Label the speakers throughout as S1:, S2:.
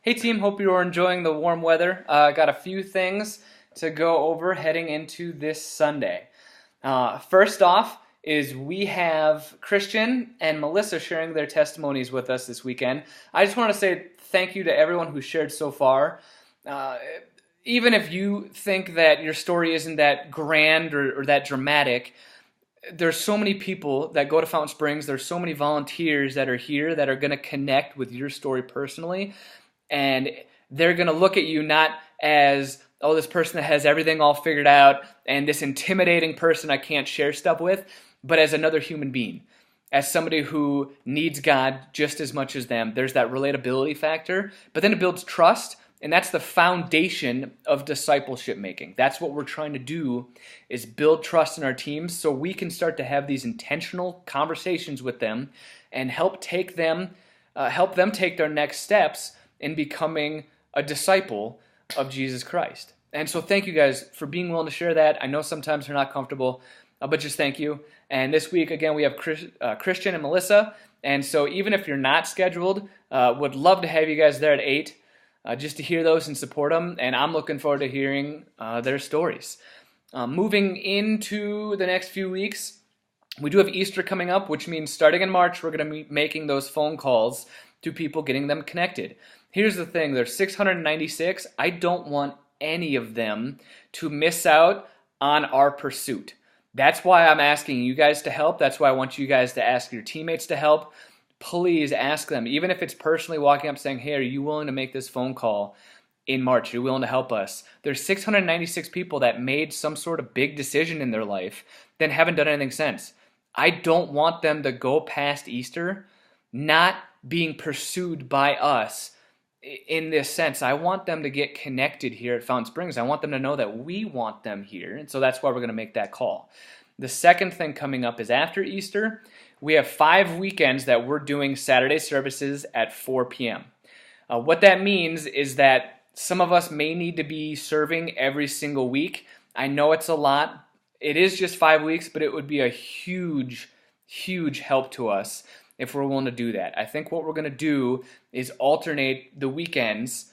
S1: Hey team, hope you're enjoying the warm weather. Got a few things to go over heading into this Sunday. First off is we have Christian and Melissa sharing their testimonies with us this weekend. I just want to say thank you to everyone who shared so far. Uh, Even if you think that your story isn't that grand or that dramatic, there's so many people that go to Fountain Springs. There's so many volunteers that are here that are going to connect with your story personally. And they're going to look at you not as, oh, this person that has everything all figured out and this intimidating person I can't share stuff with, but as another human being, as somebody who needs God just as much as them. There's that relatability factor, but then it builds trust, and that's the foundation of discipleship making. That's what we're trying to do, is build trust in our teams so we can start to have these intentional conversations with them and help them take their next steps in becoming a disciple of Jesus Christ. And so thank you guys for being willing to share that. I know sometimes they're not comfortable, but just thank you. And this week, again, we have Christian and Melissa. And so even if you're not scheduled, would love to have you guys there at 8 just to hear those and support them. And I'm looking forward to hearing their stories. Moving into the next few weeks, we do have Easter coming up, which means starting in March, we're going to be making those phone calls to people, getting them connected. Here's the thing, there's 696. I don't want any of them to miss out on our pursuit. That's why I'm asking you guys to help. That's why I want you guys to ask your teammates to help. Please ask them, even if it's personally walking up saying, hey, are you willing to make this phone call in March? Are you willing to help us? There's 696 people that made some sort of big decision in their life, then haven't done anything since. I don't want them to go past Easter not being pursued by us in this sense. I want them to get connected here at Fountain Springs. I want them to know that we want them here, and so that's why we're going to make that call. The second thing coming up is after Easter, we have 5 weekends that we're doing Saturday services at 4 p.m. What that means is that some of us may need to be serving every single week. I know it's a lot. It is just 5 weeks, but it would be a huge, huge help to us if we're willing to do that. I think what we're going to do is alternate the weekends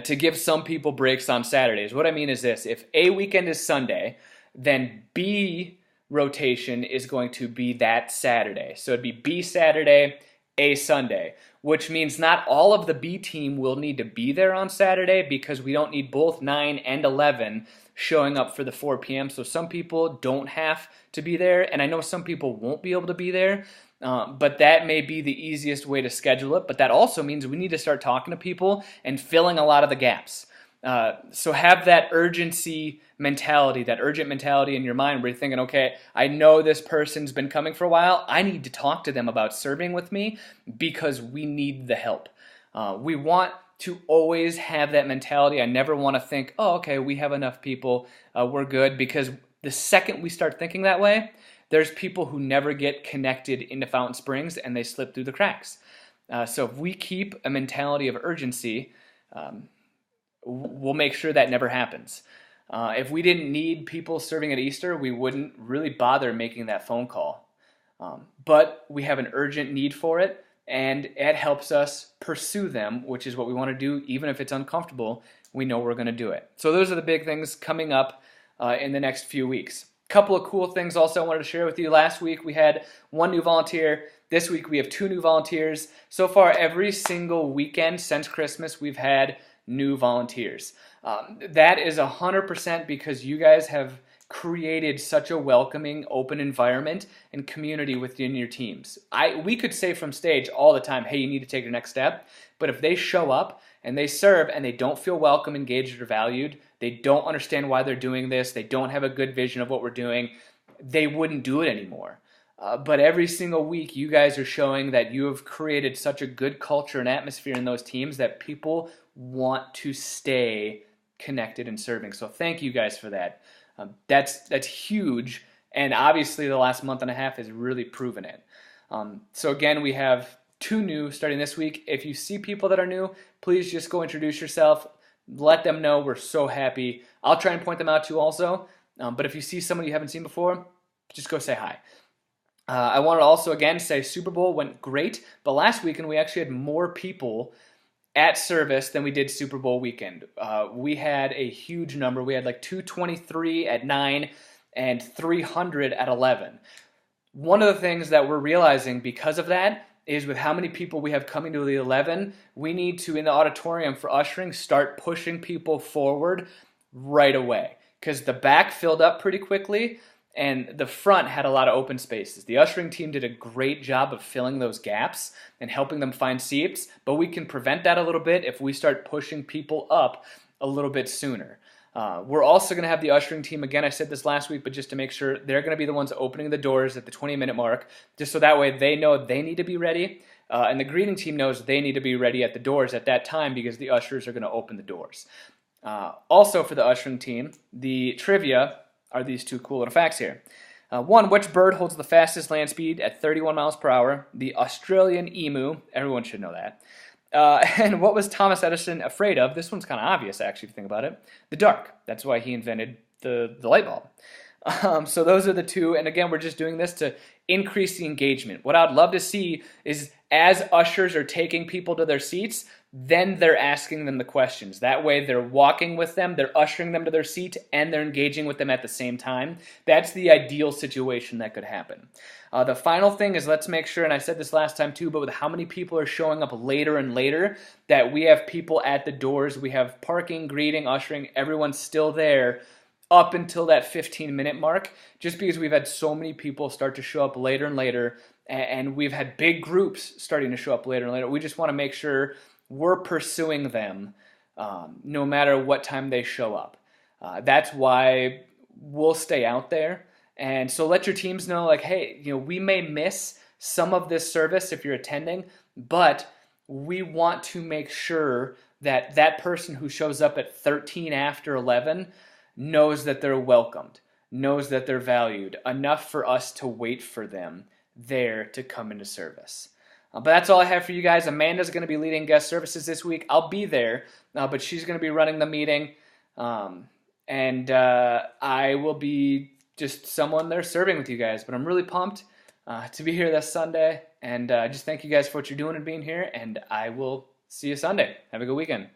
S1: to give some people breaks on Saturdays. What I mean is this: if A weekend is Sunday, then B rotation is going to be that Saturday. So it'd be B Saturday, A Sunday, which means not all of the B team will need to be there on Saturday because we don't need both 9 and 11 showing up for the 4 p.m. So some people don't have to be there, and I know some people won't be able to be there. But that may be the easiest way to schedule it. But that also means we need to start talking to people and filling a lot of the gaps. So have that urgency mentality, that urgent mentality in your mind where you're thinking, okay, I know this person's been coming for a while. I need to talk to them about serving with me because we need the help. We want to always have that mentality. I never want to think, oh, okay, we have enough people, we're good. Because the second we start thinking that way, there's people who never get connected into Fountain Springs and they slip through the cracks. So if we keep a mentality of urgency, we'll make sure that never happens. If we didn't need people serving at Easter, we wouldn't really bother making that phone call. But we have an urgent need for it, and it helps us pursue them, which is what we want to do. Even if it's uncomfortable, we know we're going to do it. So those are the big things coming up in the next few weeks. Couple of cool things also I wanted to share with you. Last week we had 1 new volunteer. This week we have 2 new volunteers. So far, every single weekend since Christmas, we've had new volunteers. That is 100% because you guys have created such a welcoming, open environment and community within your teams. We could say from stage all the time, hey, you need to take your next step. But if they show up and they serve and they don't feel welcome, engaged, or valued, they don't understand why they're doing this, they don't have a good vision of what we're doing, they wouldn't do it anymore. But every single week, you guys are showing that you have created such a good culture and atmosphere in those teams that people want to stay connected and serving. So thank you guys for that. That's huge, and obviously the last month and a half has really proven it. So again, we have 2 new starting this week. If you see people that are new, please just go introduce yourself. Let them know we're so happy. I'll try and point them out to you also. But if you see someone you haven't seen before, just go say hi. I wanted to also again say Super Bowl went great, but last weekend we actually had more people at service than we did Super Bowl weekend. We had a huge number. We had like 223 at 9 and 300 at 11. One of the things that we're realizing because of that is with how many people we have coming to the 11, we need to, in the auditorium for ushering, start pushing people forward right away. Because the back filled up pretty quickly, and the front had a lot of open spaces. The ushering team did a great job of filling those gaps and helping them find seats, but we can prevent that a little bit if we start pushing people up a little bit sooner. We're also going to have the ushering team, again, I said this last week, but just to make sure, they're going to be the ones opening the doors at the 20-minute mark, just so that way they know they need to be ready, and the greeting team knows they need to be ready at the doors at that time because the ushers are going to open the doors. Also for the ushering team, the trivia are these two cool little facts here. One, which bird holds the fastest land speed at 31 miles per hour? The Australian emu. Everyone should know that. And what was Thomas Edison afraid of? This one's kind of obvious, actually, if you think about it. The dark. That's why he invented the light bulb. So those are the two. And again, we're just doing this to increase the engagement. What I'd love to see is as ushers are taking people to their seats, then they're asking them the questions. That way they're walking with them, they're ushering them to their seat, and they're engaging with them at the same time. That's the ideal situation that could happen. The final thing is, let's make sure, and I said this last time too, but with how many people are showing up later and later, that we have people at the doors, we have parking, greeting, ushering, everyone's still there up until that 15-minute mark, just because we've had so many people start to show up later and later, and we've had big groups starting to show up later and later. We just want to make sure we're pursuing them no matter what time they show up. That's why we'll stay out there. And so let your teams know, like, hey, we may miss some of this service if you're attending, but we want to make sure that that person who shows up at 13 after 11 knows that they're welcomed, knows that they're valued, enough for us to wait for them there to come into service. But that's all I have for you guys. Amanda's going to be leading guest services this week. I'll be there, but she's going to be running the meeting. And I will be just someone there serving with you guys. But I'm really pumped to be here this Sunday. And just thank you guys for what you're doing and being here. And I will see you Sunday. Have a good weekend.